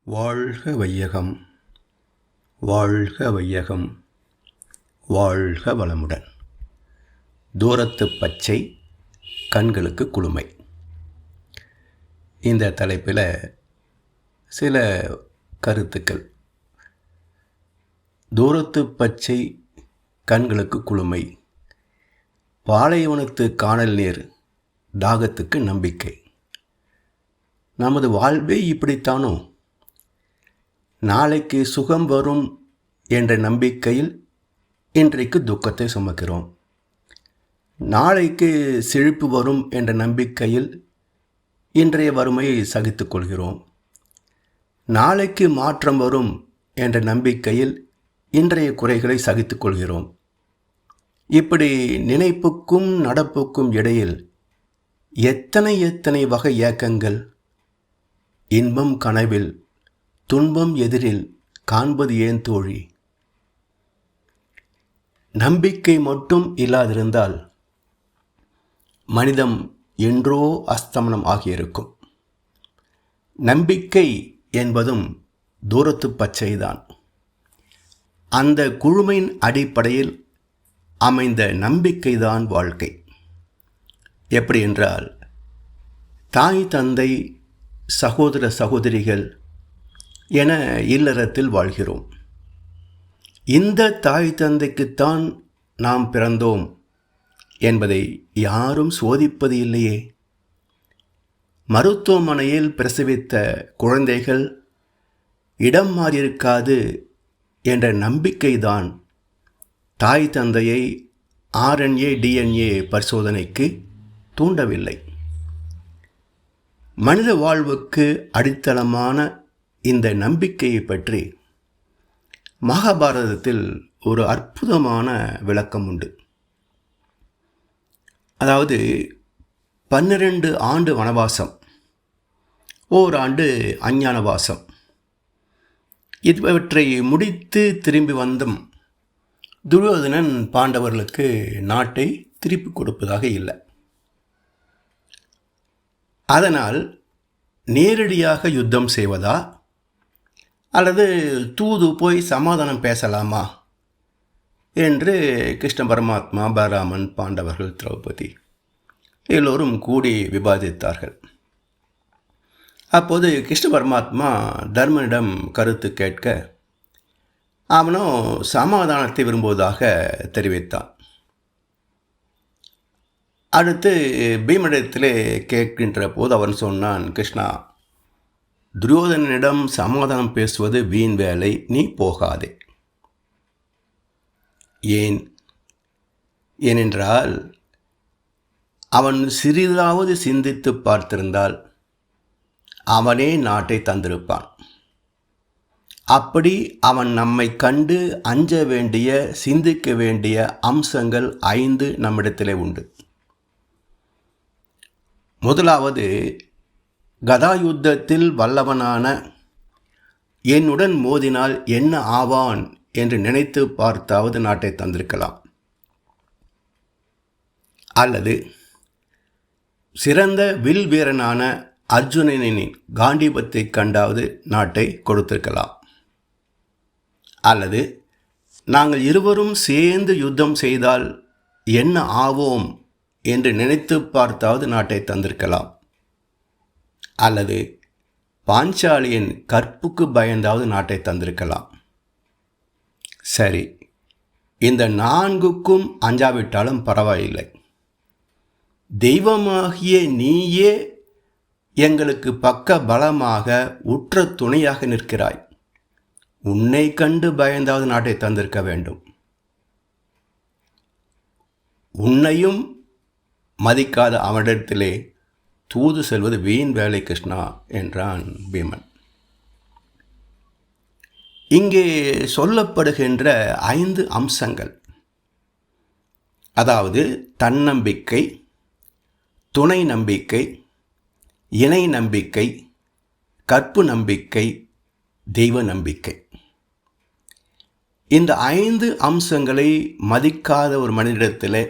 வாழ்க வையகம், வாழ்க வையகம், வாழ்க வளமுடன். தூரத்து பச்சை, கண்களுக்கு குளுமை. இந்த தலைப்பில் சில கருத்துக்கள். தூரத்து பச்சை, கண்களுக்கு குளுமை. பாலைவனத்து காணல் நீர், தாகத்துக்கு நம்பிக்கை. நமது வாழ்வே இப்படித்தானோ? நாளைக்கு சுகம் வரும் என்ற நம்பிக்கையில் இன்றைக்கு துக்கத்தை சுமக்கிறோம். நாளைக்கு செழிப்பு வரும் என்ற நம்பிக்கையில் இன்றைய வறுமையை சகித்துக் கொள்கிறோம். நாளைக்கு மாற்றம் வரும் என்ற நம்பிக்கையில் இன்றைய குறைகளை சகித்துக் கொள்கிறோம். இப்படி நினைப்புக்கும் நடப்புக்கும் இடையில் எத்தனை வகை ஏக்கங்கள். இன்பம் கனவில், துன்பம் எதிரில் காண்பது ஏன் தோழி? நம்பிக்கை மட்டும் இல்லாதிருந்தால் மனிதம் என்றோ அஸ்தமனம் ஆகியிருக்கும். நம்பிக்கை என்பதும் தூரத்து பச்சைதான். அந்த குழுமையின் அடிப்படையில் அமைந்த நம்பிக்கைதான் வாழ்க்கை. எப்படி என்றால், தாய் தந்தை சகோதர சகோதரிகள் என இல்லறத்தில் வாழ்கிறோம். இந்த தாய் தந்தைக்குத்தான் நாம் பிறந்தோம் என்பதை யாரும் சோதிப்பது இல்லையே. மருத்துவமனையில் பிரசவித்த குழந்தைகள் இடம் மாறியிருக்காது என்ற நம்பிக்கைதான் தாய் தந்தையை RNA DNA பரிசோதனைக்கு தூண்டவில்லை. மனித வாழ்வுக்கு அடித்தளமான இந்த நம்பிக்கையை பற்றி மகாபாரதத்தில் ஒரு அற்புதமான விளக்கம் உண்டு. அதாவது 12 ஆண்டு வனவாசம், ஓராண்டு அஞ்ஞானவாசம், இவற்றை முடித்து திரும்பி வந்தும் துரியோதனன் பாண்டவர்களுக்கு நாட்டை திருப்பி கொடுப்பதாக இல்லை. அதனால் நேரடியாக யுத்தம் செய்வதா அல்லது தூது போய் சமாதானம் பேசலாமா என்று கிருஷ்ண பரமாத்மா, பலராமன், பாண்டவர்கள், திரௌபதி எல்லோரும் கூடி விவாதித்தார்கள். அப்போது கிருஷ்ண பரமாத்மா தர்மனிடம் கருத்து கேட்க அவனோ சமாதானத்தை விரும்புவதாக தெரிவித்தான். அடுத்து பீமனிடத்திலே கேட்கின்ற போது அவன் சொன்னான், கிருஷ்ணா, துரியோதனனிடம் சமாதானம் பேசுவது வீண் வேலை, நீ போகாதே. ஏனென்றால் அவன் சிறிதாவது சிந்தித்து பார்த்திருந்தால் அவனே நாட்டை தந்திருப்பான். அப்படி அவன் நம்மை கண்டு அஞ்ச வேண்டிய, சிந்திக்க வேண்டிய அம்சங்கள் 5 நம்மிடத்திலே உண்டு. முதலாவது, கதாயுத்தத்தில் வல்லவனான என்னுடன் மோதினால் என்ன ஆவான் என்று நினைத்து பார்த்தாவது நாட்டை தந்திருக்கலாம். அல்லது சிறந்த வில் வீரனான அர்ஜுனனின் காண்டீபத்தை கண்டாவது நாட்டை கொடுத்திருக்கலாம். அல்லது நாங்கள் இருவரும் சேர்ந்து யுத்தம் செய்தால் என்ன ஆவோம் என்று நினைத்து பார்த்தாவது நாட்டை தந்திருக்கலாம். அல்லது பாஞ்சாலியின் கற்புக்கு பயந்தாவது நாட்டை தந்திருக்கலாம். சரி, இந்த 4க்கும் அஞ்சாவிட்டாலும் பரவாயில்லை. தெய்வமாகிய நீயே எங்களுக்கு பக்க பலமாக உற்ற துணையாக நிற்கிறாய். உன்னை கண்டு பயந்தாவது நாட்டை தந்திருக்க வேண்டும். உன்னையும் மதிக்காத அவனிடத்திலே தூது செல்வது வீண் வேலை கிருஷ்ணா என்றான் பீமன். இங்கே சொல்லப்படுகின்ற 5 அம்சங்கள், அதாவது தன்னம்பிக்கை, துணை நம்பிக்கை, இணை நம்பிக்கை, கற்பு நம்பிக்கை, தெய்வ நம்பிக்கை. இந்த 5 அம்சங்களை மதிக்காத ஒரு மனிதனிடத்திலே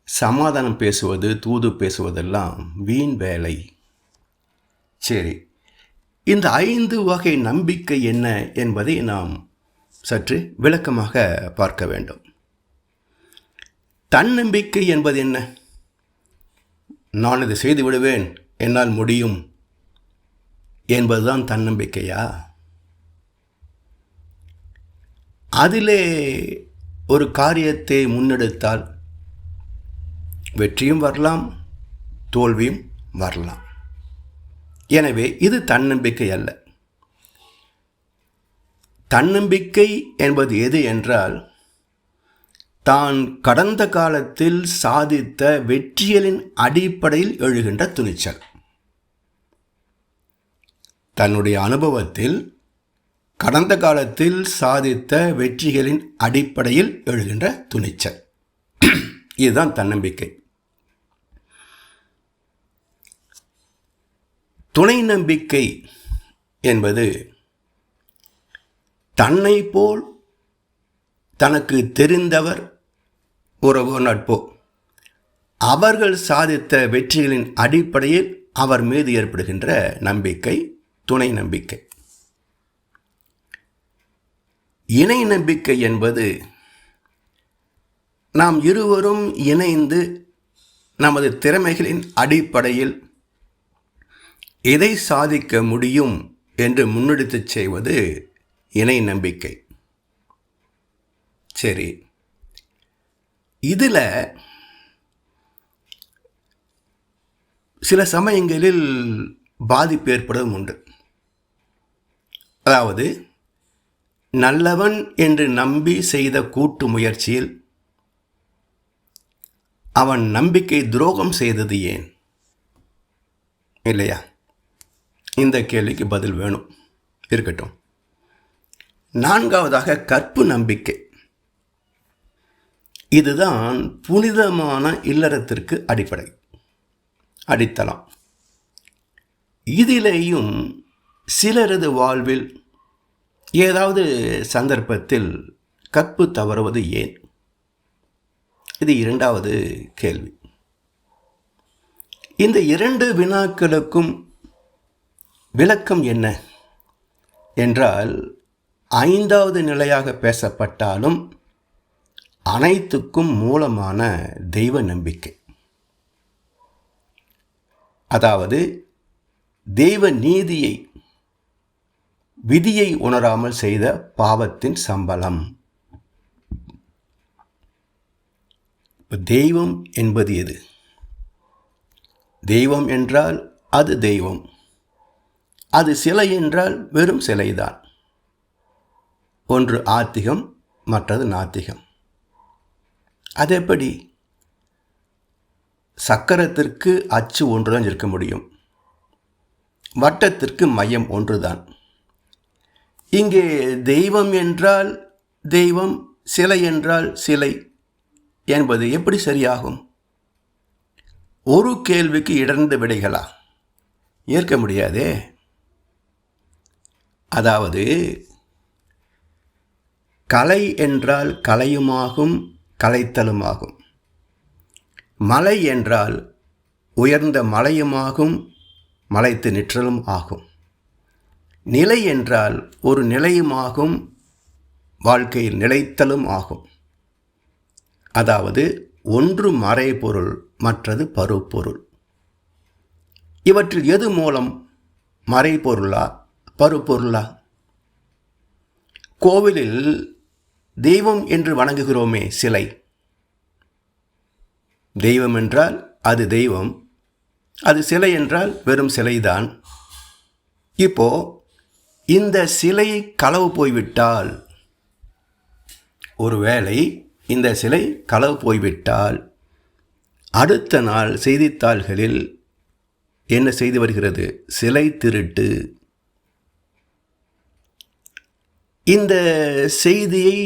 சமாதானம் பேசுவது, தூது பேசுவதெல்லாம் வீண் வேலை. சரி, இந்த 5 வகை நம்பிக்கை என்ன என்பதை நாம் சற்று விளக்கமாக பார்க்க வேண்டும். தன்னம்பிக்கை என்பது என்ன? நான் இதை செய்து விடுவேன், என்னால் முடியும் என்பதுதான் தன்னம்பிக்கையா? அதிலே ஒரு காரியத்தை முன்னெடுத்தால் வெற்றியும் வரலாம், தோல்வியும் வரலாம். எனவே இது தன்னம்பிக்கை அல்ல. தன்னம்பிக்கை என்பது எது என்றால், தான் கடந்த காலத்தில் சாதித்த வெற்றிகளின் அடிப்படையில் எழுகின்ற துணிச்சல். தன்னுடைய அனுபவத்தில் கடந்த காலத்தில் சாதித்த வெற்றிகளின் அடிப்படையில் எழுகின்ற துணிச்சல். இதுதான் தன்னம்பிக்கை. துணை நம்பிக்கை என்பது தன்னை போல் தனக்கு தெரிந்தவர், உறவோ நட்போ, அவர்கள் சாதித்த வெற்றிகளின் அடிப்படையில் அவர் மீது ஏற்படுகின்ற நம்பிக்கை துணை நம்பிக்கை. இணை நம்பிக்கை என்பது நாம் இருவரும் இணைந்து நமது திறமைகளின் அடிப்படையில் எதை சாதிக்க முடியும் என்று முன்னெடுத்துச் செய்வது இணை நம்பிக்கை. சரி, இதில் சில சமயங்களில் பாதிப்பு ஏற்படுவதும் உண்டு. அதாவது, நல்லவன் என்று நம்பி செய்த கூட்டு முயற்சியில் அவன் நம்பிக்கை துரோகம் செய்தது ஏன்? இல்லையா? இந்த கேள்விக்கு பதில் வேணும். இருக்கட்டும். 4வதாக கற்பு நம்பிக்கை. இதுதான் புனிதமான இல்லறத்திற்கு அடித்தளம். இதிலேயும் சிலரது வாழ்வில் ஏதாவது சந்தர்ப்பத்தில் கற்பு தவறுவது ஏன்? இது 2வது கேள்வி. இந்த 2 வினாக்களுக்கும் விளக்கம் என்ன என்றால், 5வது நிலையாக பேசப்பட்டாலும் அனைத்துக்கும் மூலமான தெய்வ நம்பிக்கை. அதாவது, தெய்வ நீதியை, விதியை உணராமல் செய்த பாவத்தின் சம்பளம். தெய்வம் என்பது எது? தெய்வம் என்றால் அது தெய்வம். அது சிலை என்றால் வெறும் சிலைதான். ஒன்று ஆத்திகம், மற்றது நாத்திகம். அதெப்படி? சக்கரத்திற்கு அச்சு ஒன்றுதான் இருக்க முடியும், வட்டத்திற்கு மையம் ஒன்றுதான். இங்கே தெய்வம் என்றால் தெய்வம், சிலை என்றால் சிலை என்பது எப்படி சரியாகும்? ஒரு கேள்விக்கு 2 விடைகளா? ஏற்க முடியாதே. அதாவது, கலை என்றால் கலையுமாகும், கலைத்தலுமாகும். மலை என்றால் உயர்ந்த மலையுமாகும், மலைத்து நிற்றலும் ஆகும். நிலை என்றால் ஒரு நிலையுமாகும், வாழ்க்கையில் நிலைத்தலும் ஆகும். அதாவது, ஒன்று மறைபொருள், மற்றது பருப்பொருள். இவற்றில் எது மூலம்? மறைபொருளா, பருப்பொருளா? கோவிலில் தெய்வம் என்று வணங்குகிறோமே சிலை, தெய்வம் என்றால் அது தெய்வம், அது சிலை என்றால் வெறும் சிலைதான். இப்போ இந்த சிலை களவு போய்விட்டால், ஒருவேளை இந்த சிலை களவு போய்விட்டால், அடுத்த நாள் செய்தித்தாள்களில் என்ன செய்து வருகிறது? சிலை திருட்டு. இந்த செய்தியை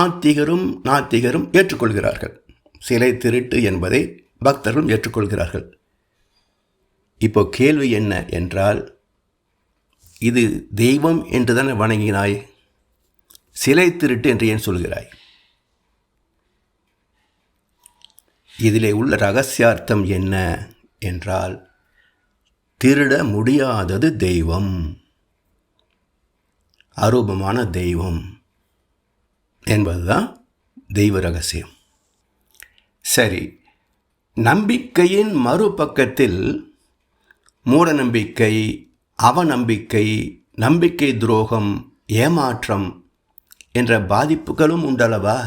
ஆத்திகரும் நாத்திகரும் ஏற்றுக்கொள்கிறார்கள். சிலை திருட்டு என்பதை பக்தர்களும் ஏற்றுக்கொள்கிறார்கள். இப்போ கேள்வி என்ன என்றால், இது தெய்வம் என்று தானே வணங்கினாய், சிலை திருட்டு என்று ஏன் சொல்கிறாய்? இதிலே உள்ள ரகசியார்த்தம் என்ன என்றால், திருட முடியாதது தெய்வம். அரூபமான தெய்வம் என்பதுதான் தெய்வ ரகசியம். சரி, நம்பிக்கையின் மறுபக்கத்தில் மூடநம்பிக்கை, அவநம்பிக்கை, நம்பிக்கை துரோகம், ஏமாற்றம் என்ற பாதிப்புகளும் உண்டல்லவா?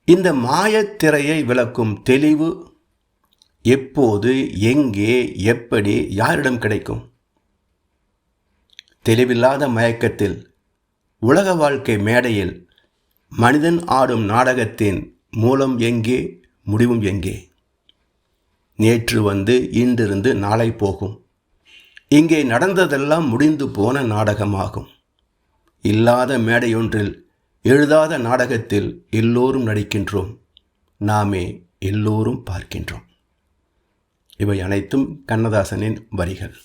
இந்த மாயத்திரையை விளக்கும் தெளிவு எப்போது, எங்கே, எப்படி, யாரிடம் கிடைக்கும்? தெளிவில்லாத மயக்கத்தில் உலக வாழ்க்கை மேடையில் மனிதன் ஆடும் நாடகத்தின் மூலம் எங்கே, முடிவும் எங்கே? நேற்று வந்து இன்றிருந்து நாளை போகும். இங்கே நடந்ததெல்லாம் முடிந்து போன நாடகமாகும். இல்லாத மேடையொன்றில் எழுதாத நாடகத்தில் எல்லோரும் நடிக்கின்றோம். நாமே எல்லோரும் பார்க்கின்றோம். இவை அனைத்தும் கண்ணதாசனின் வரிகள்.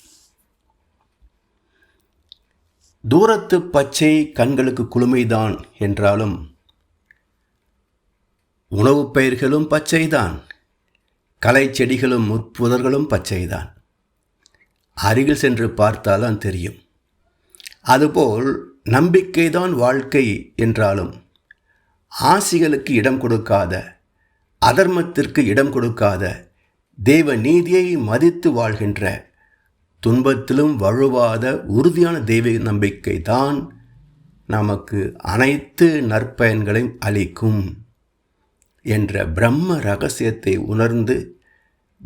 தூரத்து பச்சை கண்களுக்கு குளுமைதான் என்றாலும் உணவுப் பயிர்களும் பச்சைதான், கலை செடிகளும் முட்புதர்களும் பச்சைதான். அருகில் சென்று பார்த்தால்தான் தெரியும். அதுபோல் நம்பிக்கைதான் வாழ்க்கை என்றாலும் ஆசிகளுக்கு இடம் கொடுக்காத, அதர்மத்திற்கு இடம் கொடுக்காத, தெய்வ நீதியை மதித்து வாழ்கின்ற, துன்பத்திலும் வழுவாத உறுதியான தெய்வ நம்பிக்கை தான் நமக்கு அனைத்து நற்பயன்களையும் அளிக்கும் என்ற பிரம்ம ரகசியத்தை உணர்ந்து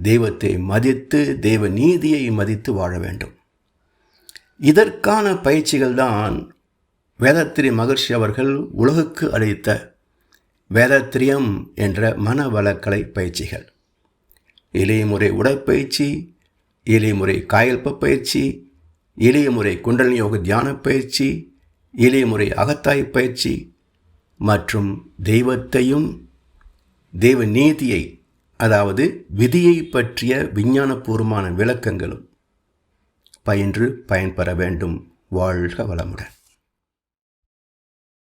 தெய்வத்தை மதித்து, தெய்வ நீதியை மதித்து வாழ வேண்டும். இதற்கான பயிற்சிகள்தான் வேதாத்திரி மகர்ஷி அவர்கள் உலகுக்கு அளித்த வேதாத்திரியம் என்ற மனவளக்கலை பயிற்சிகள். எளிய முறை உடற்பயிற்சி, எளிய முறை காயல்ப பயிற்சி, எளிய முறை குண்டலினி யோக தியான பயிற்சி, எளிய முறை அகத்தாய் பயிற்சி மற்றும் தெய்வத்தையும் தெய்வ நீதியை, அதாவது விதியை பற்றிய விஞ்ஞானபூர்வமான விளக்கங்களும் பயின்று பயன்பெற வேண்டும். வாழ்க வளமுடன்.